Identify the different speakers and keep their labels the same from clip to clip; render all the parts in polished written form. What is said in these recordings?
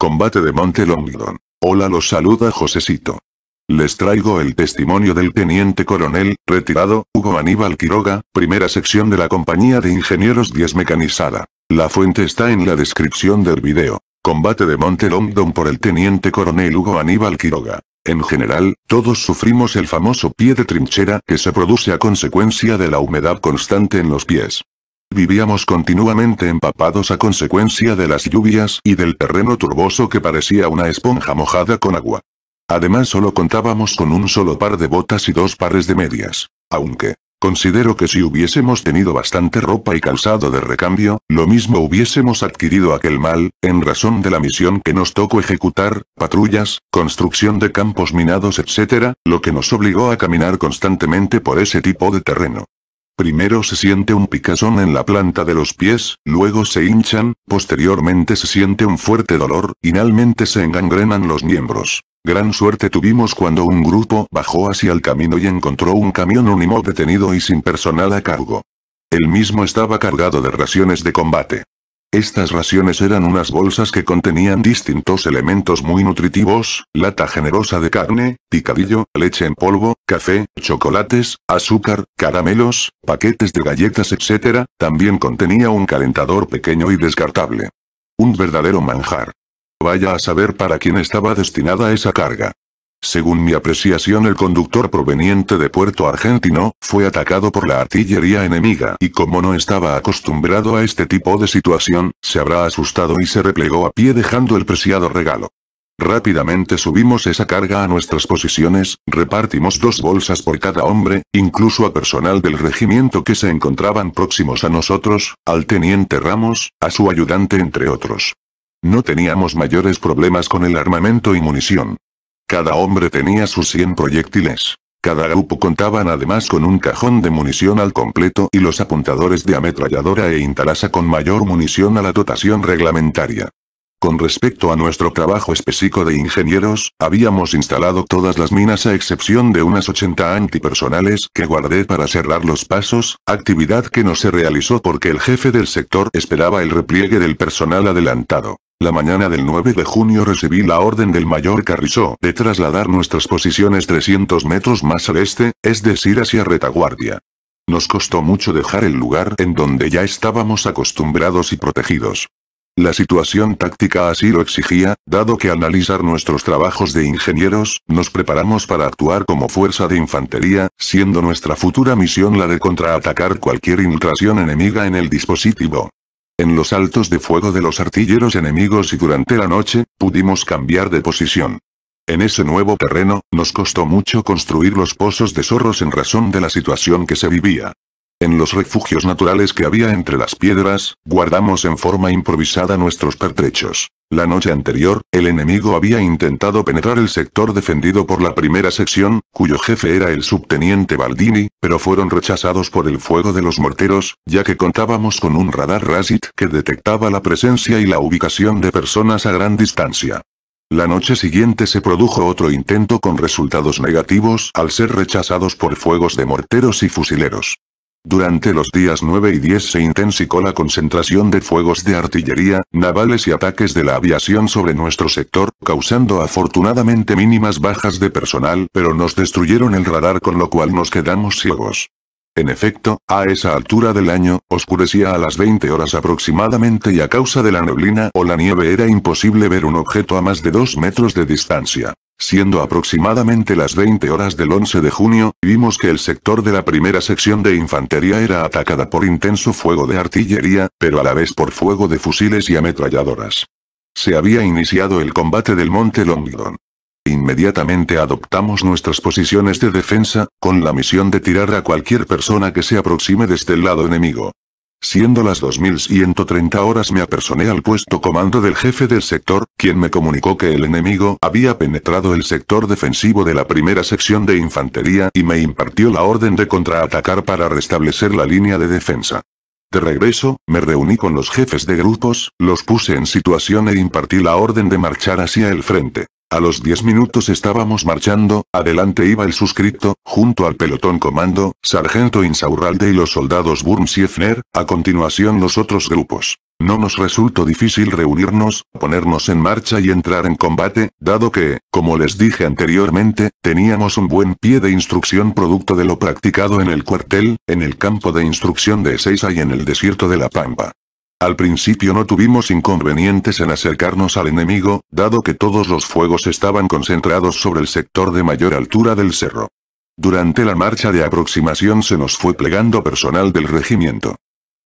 Speaker 1: Combate de Monte Longdon. Hola, los saluda Josecito. Les traigo el testimonio del teniente coronel, retirado, Hugo Aníbal Quiroga, primera sección de la Compañía de Ingenieros 10 Mecanizada. La fuente está en la descripción del video. Combate de Monte Longdon por el teniente coronel Hugo Aníbal Quiroga. En general, todos sufrimos el famoso pie de trinchera que se produce a consecuencia de la humedad constante en los pies. Vivíamos continuamente empapados a consecuencia de las lluvias y del terreno turboso que parecía una esponja mojada con agua. Además solo contábamos con un solo par de botas y 2 pares de medias. Aunque, considero que si hubiésemos tenido bastante ropa y calzado de recambio, lo mismo hubiésemos adquirido aquel mal, en razón de la misión que nos tocó ejecutar, patrullas, construcción de campos minados etc., lo que nos obligó a caminar constantemente por ese tipo de terreno. Primero se siente un picazón en la planta de los pies, luego se hinchan, posteriormente se siente un fuerte dolor, finalmente se engangrenan los miembros. Gran suerte tuvimos cuando un grupo bajó hacia el camino y encontró un camión Unimog detenido y sin personal a cargo. El mismo estaba cargado de raciones de combate. Estas raciones eran unas bolsas que contenían distintos elementos muy nutritivos, lata generosa de carne, picadillo, leche en polvo, café, chocolates, azúcar, caramelos, paquetes de galletas etc., también contenía un calentador pequeño y descartable. Un verdadero manjar. Vaya a saber para quién estaba destinada esa carga. Según mi apreciación, el conductor proveniente de Puerto Argentino, fue atacado por la artillería enemiga y como no estaba acostumbrado a este tipo de situación, se habrá asustado y se replegó a pie dejando el preciado regalo. Rápidamente subimos esa carga a nuestras posiciones, repartimos 2 bolsas por cada hombre, incluso a personal del regimiento que se encontraban próximos a nosotros, al teniente Ramos, a su ayudante entre otros. No teníamos mayores problemas con el armamento y munición. Cada hombre tenía sus 100 proyectiles. Cada grupo contaban además con un cajón de munición al completo y los apuntadores de ametralladora e intalasa con mayor munición a la dotación reglamentaria. Con respecto a nuestro trabajo específico de ingenieros, habíamos instalado todas las minas a excepción de unas 80 antipersonales que guardé para cerrar los pasos, actividad que no se realizó porque el jefe del sector esperaba el repliegue del personal adelantado. La mañana del 9 de junio recibí la orden del mayor Carrizó de trasladar nuestras posiciones 300 metros más al este, es decir hacia retaguardia. Nos costó mucho dejar el lugar en donde ya estábamos acostumbrados y protegidos. La situación táctica así lo exigía, dado que al analizar nuestros trabajos de ingenieros, nos preparamos para actuar como fuerza de infantería, siendo nuestra futura misión la de contraatacar cualquier infiltración enemiga en el dispositivo. En los altos de fuego de los artilleros enemigos y durante la noche, pudimos cambiar de posición. En ese nuevo terreno, nos costó mucho construir los pozos de zorros en razón de la situación que se vivía. En los refugios naturales que había entre las piedras, guardamos en forma improvisada nuestros pertrechos. La noche anterior, el enemigo había intentado penetrar el sector defendido por la primera sección, cuyo jefe era el subteniente Baldini, pero fueron rechazados por el fuego de los morteros, ya que contábamos con un radar RASIT que detectaba la presencia y la ubicación de personas a gran distancia. La noche siguiente se produjo otro intento con resultados negativos al ser rechazados por fuegos de morteros y fusileros. Durante los días 9 y 10 se intensificó la concentración de fuegos de artillería, navales y ataques de la aviación sobre nuestro sector, causando afortunadamente mínimas bajas de personal, pero nos destruyeron el radar con lo cual nos quedamos ciegos. En efecto, a esa altura del año, oscurecía a las 20 horas aproximadamente y a causa de la neblina o la nieve era imposible ver un objeto a más de 2 metros de distancia. Siendo aproximadamente las 20 horas del 11 de junio, vimos que el sector de la primera sección de infantería era atacada por intenso fuego de artillería, pero a la vez por fuego de fusiles y ametralladoras. Se había iniciado el combate del Monte Longdon. Inmediatamente adoptamos nuestras posiciones de defensa, con la misión de tirar a cualquier persona que se aproxime desde el lado enemigo. Siendo las 2130 horas me apersoné al puesto comando del jefe del sector, quien me comunicó que el enemigo había penetrado el sector defensivo de la primera sección de infantería y me impartió la orden de contraatacar para restablecer la línea de defensa. De regreso, me reuní con los jefes de grupos, los puse en situación e impartí la orden de marchar hacia el frente. A los 10 minutos estábamos marchando, adelante iba el suscripto, junto al pelotón comando, sargento Insaurralde y los soldados Burns y Hefner, a continuación los otros grupos. No nos resultó difícil reunirnos, ponernos en marcha y entrar en combate, dado que, como les dije anteriormente, teníamos un buen pie de instrucción producto de lo practicado en el cuartel, en el campo de instrucción de Ezeiza y en el desierto de la Pampa. Al principio no tuvimos inconvenientes en acercarnos al enemigo, dado que todos los fuegos estaban concentrados sobre el sector de mayor altura del cerro. Durante la marcha de aproximación se nos fue plegando personal del regimiento.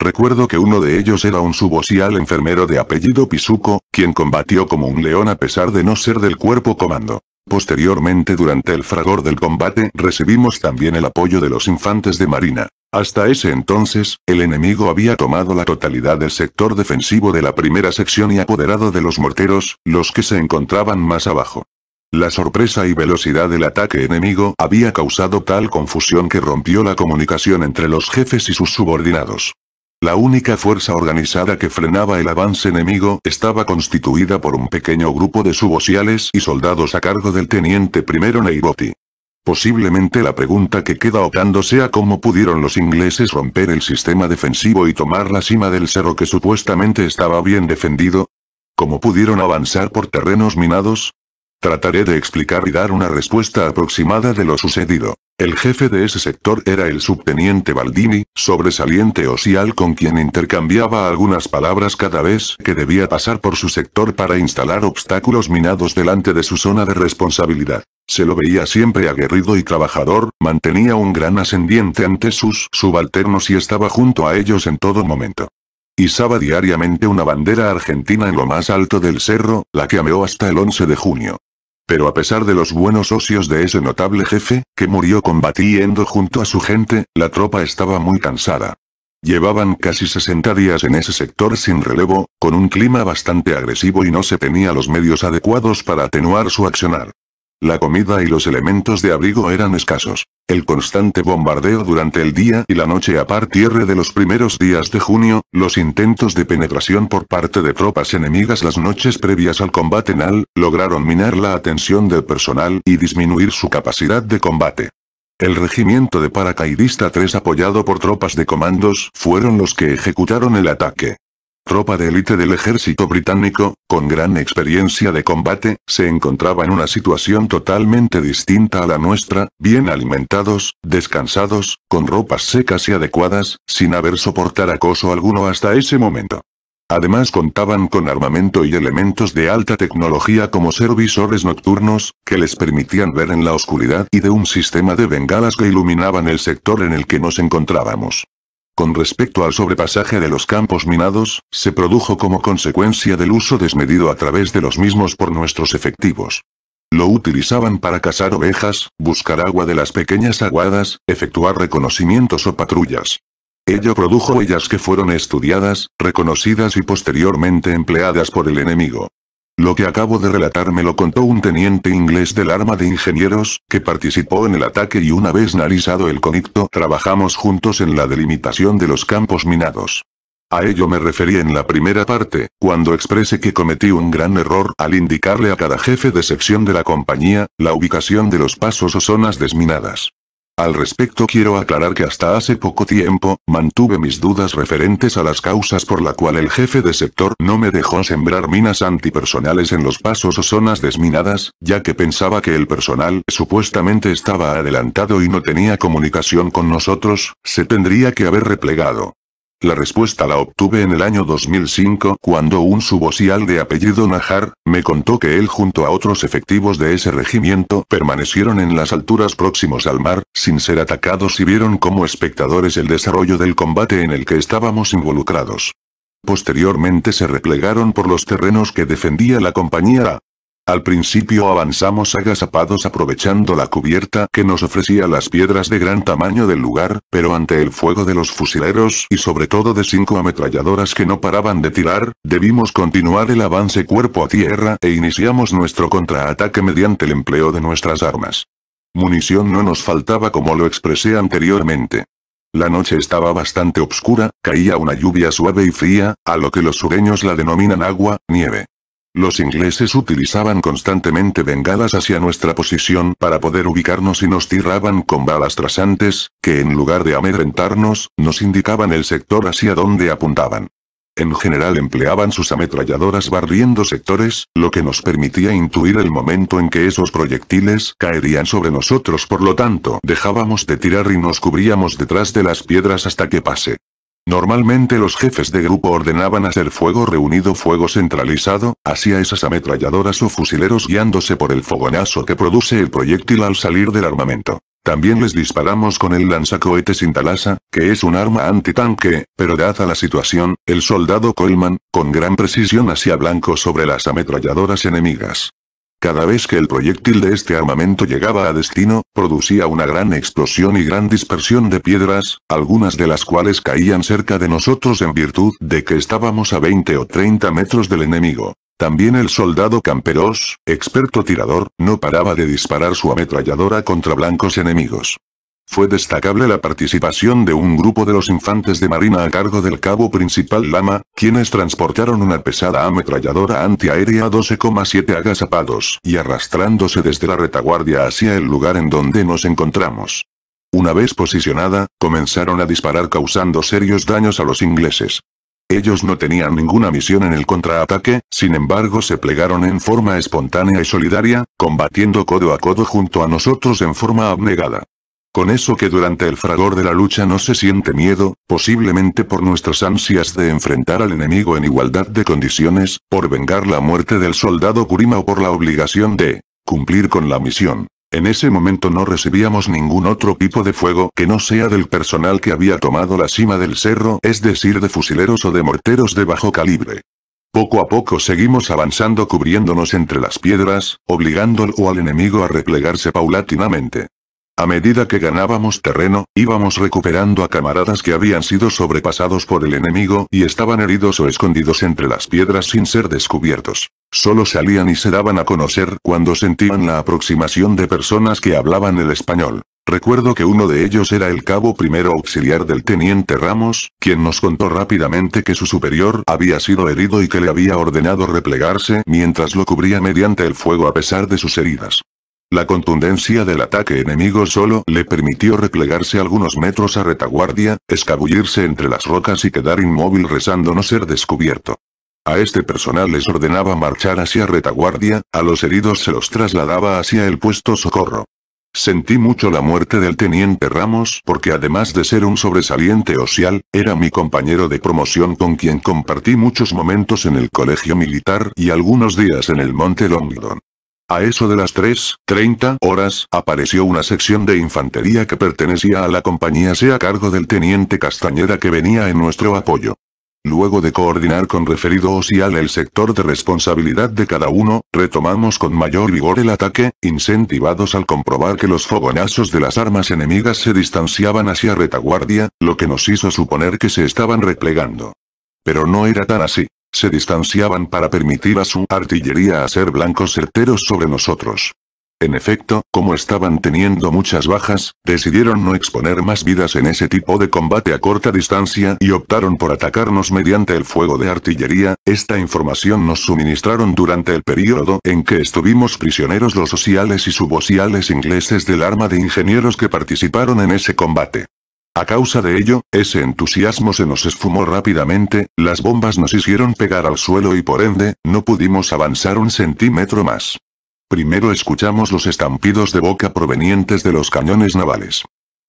Speaker 1: Recuerdo que uno de ellos era un suboficial enfermero de apellido Pisuco, quien combatió como un león a pesar de no ser del cuerpo comando. Posteriormente durante el fragor del combate recibimos también el apoyo de los infantes de marina. Hasta ese entonces, el enemigo había tomado la totalidad del sector defensivo de la primera sección y apoderado de los morteros, los que se encontraban más abajo. La sorpresa y velocidad del ataque enemigo había causado tal confusión que rompió la comunicación entre los jefes y sus subordinados. La única fuerza organizada que frenaba el avance enemigo estaba constituida por un pequeño grupo de suboficiales y soldados a cargo del teniente primero Neirotti. Posiblemente la pregunta que queda optando sea cómo pudieron los ingleses romper el sistema defensivo y tomar la cima del cerro que supuestamente estaba bien defendido. ¿Cómo pudieron avanzar por terrenos minados? Trataré de explicar y dar una respuesta aproximada de lo sucedido. El jefe de ese sector era el subteniente Baldini, sobresaliente oficial con quien intercambiaba algunas palabras cada vez que debía pasar por su sector para instalar obstáculos minados delante de su zona de responsabilidad. Se lo veía siempre aguerrido y trabajador, mantenía un gran ascendiente ante sus subalternos y estaba junto a ellos en todo momento. Izaba diariamente una bandera argentina en lo más alto del cerro, la que ameó hasta el 11 de junio. Pero a pesar de los buenos ocios de ese notable jefe, que murió combatiendo junto a su gente, la tropa estaba muy cansada. Llevaban casi 60 días en ese sector sin relevo, con un clima bastante agresivo y no se tenía los medios adecuados para atenuar su accionar. La comida y los elementos de abrigo eran escasos. El constante bombardeo durante el día y la noche a partir de los primeros días de junio, los intentos de penetración por parte de tropas enemigas las noches previas al combate NAL, lograron minar la atención del personal y disminuir su capacidad de combate. El regimiento de paracaidista 3 apoyado por tropas de comandos fueron los que ejecutaron el ataque. Tropa de élite del ejército británico, con gran experiencia de combate, se encontraba en una situación totalmente distinta a la nuestra, bien alimentados, descansados, con ropas secas y adecuadas, sin haber soportado acoso alguno hasta ese momento. Además contaban con armamento y elementos de alta tecnología como servisores nocturnos, que les permitían ver en la oscuridad y de un sistema de bengalas que iluminaban el sector en el que nos encontrábamos. Con respecto al sobrepasaje de los campos minados, se produjo como consecuencia del uso desmedido a través de los mismos por nuestros efectivos. Lo utilizaban para cazar ovejas, buscar agua de las pequeñas aguadas, efectuar reconocimientos o patrullas. Ello produjo huellas que fueron estudiadas, reconocidas y posteriormente empleadas por el enemigo. Lo que acabo de relatar me lo contó un teniente inglés del arma de ingenieros, que participó en el ataque y una vez analizado el conflicto trabajamos juntos en la delimitación de los campos minados. A ello me referí en la primera parte, cuando expresé que cometí un gran error al indicarle a cada jefe de sección de la compañía, la ubicación de los pasos o zonas desminadas. Al respecto quiero aclarar que hasta hace poco tiempo, mantuve mis dudas referentes a las causas por la cual el jefe de sector no me dejó sembrar minas antipersonales en los pasos o zonas desminadas, ya que pensaba que el personal supuestamente estaba adelantado y no tenía comunicación con nosotros, se tendría que haber replegado. La respuesta la obtuve en el año 2005 cuando un suboficial de apellido Najar, me contó que él junto a otros efectivos de ese regimiento permanecieron en las alturas próximos al mar, sin ser atacados y vieron como espectadores el desarrollo del combate en el que estábamos involucrados. Posteriormente se replegaron por los terrenos que defendía la compañía A. Al principio avanzamos agazapados aprovechando la cubierta que nos ofrecía las piedras de gran tamaño del lugar, pero ante el fuego de los fusileros y sobre todo de 5 ametralladoras que no paraban de tirar, debimos continuar el avance cuerpo a tierra e iniciamos nuestro contraataque mediante el empleo de nuestras armas. Munición no nos faltaba como lo expresé anteriormente. La noche estaba bastante oscura, caía una lluvia suave y fría, a lo que los sureños la denominan agua, nieve. Los ingleses utilizaban constantemente bengalas hacia nuestra posición para poder ubicarnos y nos tiraban con balas trasantes, que en lugar de amedrentarnos, nos indicaban el sector hacia donde apuntaban. En general empleaban sus ametralladoras barriendo sectores, lo que nos permitía intuir el momento en que esos proyectiles caerían sobre nosotros, por lo tanto dejábamos de tirar y nos cubríamos detrás de las piedras hasta que pase. Normalmente los jefes de grupo ordenaban hacer fuego reunido, fuego centralizado, hacia esas ametralladoras o fusileros guiándose por el fogonazo que produce el proyectil al salir del armamento. También les disparamos con el lanzacohetes Intalasa, que es un arma antitanque, pero dada la situación, el soldado Coleman, con gran precisión hacía blanco sobre las ametralladoras enemigas. Cada vez que el proyectil de este armamento llegaba a destino, producía una gran explosión y gran dispersión de piedras, algunas de las cuales caían cerca de nosotros en virtud de que estábamos a 20 o 30 metros del enemigo. También el soldado Camperos, experto tirador, no paraba de disparar su ametralladora contra blancos enemigos. Fue destacable la participación de un grupo de los infantes de marina a cargo del cabo principal Lama, quienes transportaron una pesada ametralladora antiaérea 12,7 agazapados y arrastrándose desde la retaguardia hacia el lugar en donde nos encontramos. Una vez posicionada, comenzaron a disparar causando serios daños a los ingleses. Ellos no tenían ninguna misión en el contraataque, sin embargo se plegaron en forma espontánea y solidaria, combatiendo codo a codo junto a nosotros en forma abnegada. Con eso que durante el fragor de la lucha no se siente miedo, posiblemente por nuestras ansias de enfrentar al enemigo en igualdad de condiciones, por vengar la muerte del soldado Kurima o por la obligación de cumplir con la misión. En ese momento no recibíamos ningún otro tipo de fuego que no sea del personal que había tomado la cima del cerro, es decir, de fusileros o de morteros de bajo calibre. Poco a poco seguimos avanzando cubriéndonos entre las piedras, obligándolo al enemigo a replegarse paulatinamente. A medida que ganábamos terreno, íbamos recuperando a camaradas que habían sido sobrepasados por el enemigo y estaban heridos o escondidos entre las piedras sin ser descubiertos. Solo salían y se daban a conocer cuando sentían la aproximación de personas que hablaban el español. Recuerdo que uno de ellos era el cabo primero auxiliar del teniente Ramos, quien nos contó rápidamente que su superior había sido herido y que le había ordenado replegarse mientras lo cubría mediante el fuego a pesar de sus heridas. La contundencia del ataque enemigo solo le permitió replegarse algunos metros a retaguardia, escabullirse entre las rocas y quedar inmóvil rezando no ser descubierto. A este personal les ordenaba marchar hacia retaguardia, a los heridos se los trasladaba hacia el puesto socorro. Sentí mucho la muerte del teniente Ramos porque además de ser un sobresaliente oficial, era mi compañero de promoción con quien compartí muchos momentos en el colegio militar y algunos días en el monte Longdon. A eso de las 3:30 horas, apareció una sección de infantería que pertenecía a la compañía C a cargo del teniente Castañeda que venía en nuestro apoyo. Luego de coordinar con referido oficial el sector de responsabilidad de cada uno, retomamos con mayor vigor el ataque, incentivados al comprobar que los fogonazos de las armas enemigas se distanciaban hacia retaguardia, lo que nos hizo suponer que se estaban replegando. Pero no era tan así. Se distanciaban para permitir a su artillería hacer blancos certeros sobre nosotros. En efecto, como estaban teniendo muchas bajas, decidieron no exponer más vidas en ese tipo de combate a corta distancia y optaron por atacarnos mediante el fuego de artillería. Esta información nos suministraron durante el periodo en que estuvimos prisioneros los oficiales y suboficiales ingleses del arma de ingenieros que participaron en ese combate. A causa de ello, ese entusiasmo se nos esfumó rápidamente, las bombas nos hicieron pegar al suelo y por ende, no pudimos avanzar un centímetro más. Primero escuchamos los estampidos de boca provenientes de los cañones navales.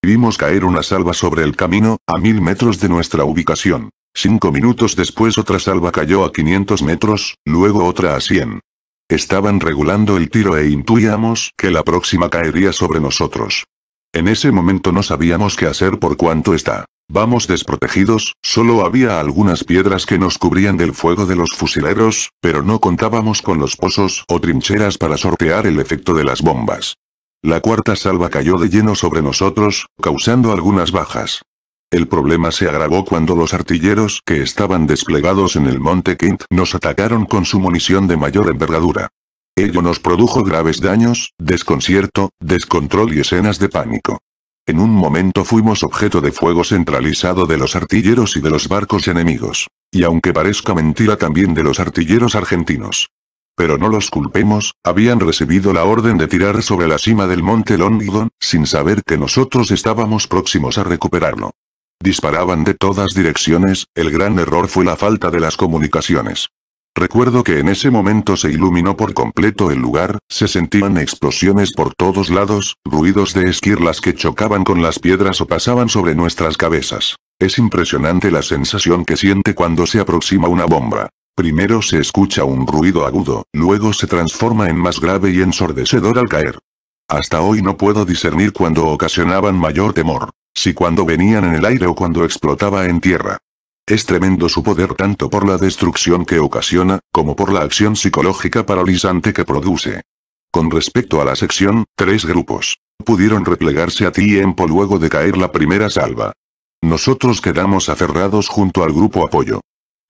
Speaker 1: Vimos caer una salva sobre el camino, a 1000 metros de nuestra ubicación. 5 minutos después otra salva cayó a 500 metros, luego otra a 100. Estaban regulando el tiro e intuíamos que la próxima caería sobre nosotros. En ese momento no sabíamos qué hacer por cuanto estábamos desprotegidos, solo había algunas piedras que nos cubrían del fuego de los fusileros, pero no contábamos con los pozos o trincheras para sortear el efecto de las bombas. La cuarta salva cayó de lleno sobre nosotros, causando algunas bajas. El problema se agravó cuando los artilleros que estaban desplegados en el monte Kent nos atacaron con su munición de mayor envergadura. Ello nos produjo graves daños, desconcierto, descontrol y escenas de pánico. En un momento fuimos objeto de fuego centralizado de los artilleros y de los barcos enemigos. Y aunque parezca mentira también de los artilleros argentinos. Pero no los culpemos, habían recibido la orden de tirar sobre la cima del monte Longdon, sin saber que nosotros estábamos próximos a recuperarlo. Disparaban de todas direcciones, el gran error fue la falta de las comunicaciones. Recuerdo que en ese momento se iluminó por completo el lugar, se sentían explosiones por todos lados, ruidos de esquirlas que chocaban con las piedras o pasaban sobre nuestras cabezas. Es impresionante la sensación que siente cuando se aproxima una bomba. Primero se escucha un ruido agudo, luego se transforma en más grave y ensordecedor al caer. Hasta hoy no puedo discernir cuándo ocasionaban mayor temor, si cuando venían en el aire o cuando explotaba en tierra. Es tremendo su poder tanto por la destrucción que ocasiona, como por la acción psicológica paralizante que produce. Con respecto a la sección, 3 grupos pudieron replegarse a tiempo luego de caer la primera salva. Nosotros quedamos aferrados junto al grupo apoyo.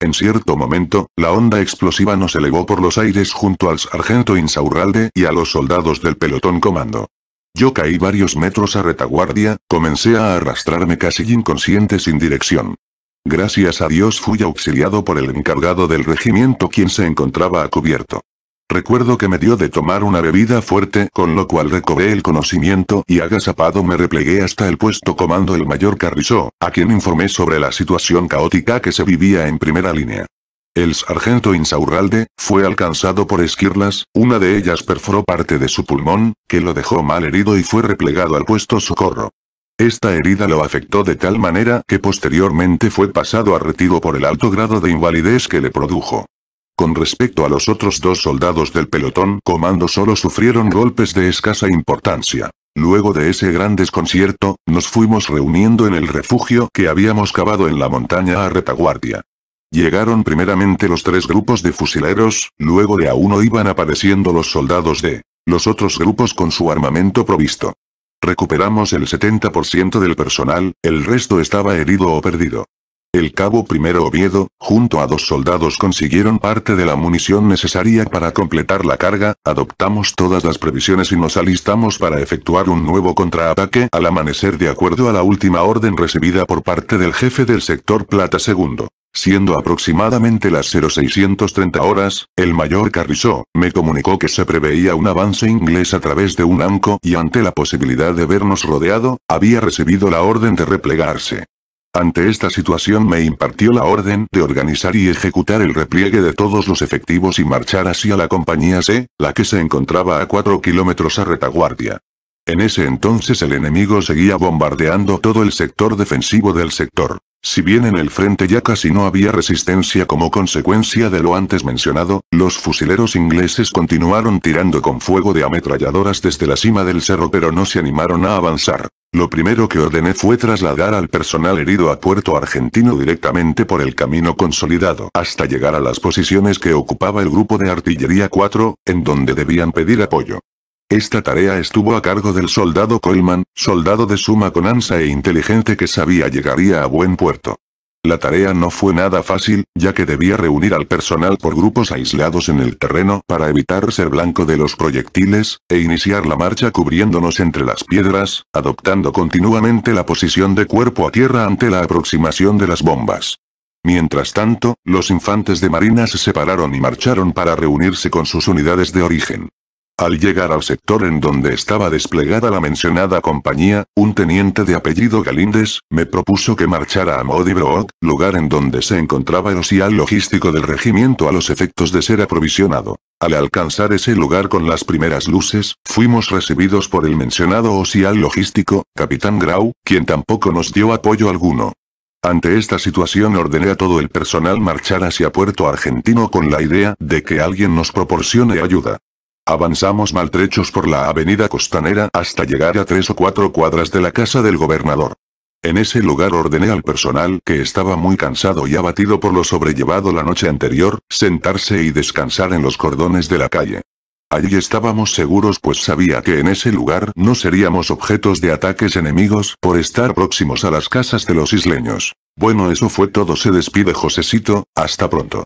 Speaker 1: En cierto momento, la onda explosiva nos elevó por los aires junto al sargento Insaurralde y a los soldados del pelotón comando. Yo caí varios metros a retaguardia, comencé a arrastrarme casi inconsciente sin dirección. Gracias a Dios fui auxiliado por el encargado del regimiento quien se encontraba a cubierto. Recuerdo que me dio de tomar una bebida fuerte con lo cual recobré el conocimiento y agazapado me replegué hasta el puesto comando el mayor Carrizo, a quien informé sobre la situación caótica que se vivía en primera línea. El sargento Insaurralde fue alcanzado por esquirlas, una de ellas perforó parte de su pulmón, que lo dejó mal herido y fue replegado al puesto socorro. Esta herida lo afectó de tal manera que posteriormente fue pasado a retiro por el alto grado de invalidez que le produjo. Con respecto a los otros 2 soldados del pelotón comando solo sufrieron golpes de escasa importancia. Luego de ese gran desconcierto, nos fuimos reuniendo en el refugio que habíamos cavado en la montaña a retaguardia. Llegaron primeramente los 3 grupos de fusileros, luego de a uno iban apareciendo los soldados de los otros grupos con su armamento provisto. Recuperamos el 70% del personal, el resto estaba herido o perdido. El cabo primero Oviedo, junto a 2 soldados consiguieron parte de la munición necesaria para completar la carga, adoptamos todas las previsiones y nos alistamos para efectuar un nuevo contraataque al amanecer de acuerdo a la última orden recibida por parte del jefe del sector Plata II. Siendo aproximadamente las 0630 horas, el mayor Carrizo me comunicó que se preveía un avance inglés a través de un anco y ante la posibilidad de vernos rodeado, había recibido la orden de replegarse. Ante esta situación me impartió la orden de organizar y ejecutar el repliegue de todos los efectivos y marchar hacia la compañía C, la que se encontraba a 4 kilómetros a retaguardia. En ese entonces el enemigo seguía bombardeando todo el sector defensivo del sector. Si bien en el frente ya casi no había resistencia como consecuencia de lo antes mencionado, los fusileros ingleses continuaron tirando con fuego de ametralladoras desde la cima del cerro pero no se animaron a avanzar. Lo primero que ordené fue trasladar al personal herido a Puerto Argentino directamente por el camino consolidado hasta llegar a las posiciones que ocupaba el grupo de artillería 4, en donde debían pedir apoyo. Esta tarea estuvo a cargo del soldado Coleman, soldado de suma conanza e inteligente que sabía llegaría a buen puerto. La tarea no fue nada fácil, ya que debía reunir al personal por grupos aislados en el terreno para evitar ser blanco de los proyectiles, e iniciar la marcha cubriéndonos entre las piedras, adoptando continuamente la posición de cuerpo a tierra ante la aproximación de las bombas. Mientras tanto, los infantes de marina se separaron y marcharon para reunirse con sus unidades de origen. Al llegar al sector en donde estaba desplegada la mencionada compañía, un teniente de apellido Galíndez, me propuso que marchara a Modibrook, lugar en donde se encontraba el osial logístico del regimiento a los efectos de ser aprovisionado. Al alcanzar ese lugar con las primeras luces, fuimos recibidos por el mencionado osial logístico, Capitán Grau, quien tampoco nos dio apoyo alguno. Ante esta situación ordené a todo el personal marchar hacia Puerto Argentino con la idea de que alguien nos proporcione ayuda. Avanzamos maltrechos por la avenida costanera hasta llegar a 3 o 4 cuadras de la casa del gobernador. En ese lugar ordené al personal, que estaba muy cansado y abatido por lo sobrellevado la noche anterior, sentarse y descansar en los cordones de la calle. Allí estábamos seguros pues sabía que en ese lugar no seríamos objetos de ataques enemigos por estar próximos a las casas de los isleños. Bueno, eso fue todo. Se despide Josecito, hasta pronto.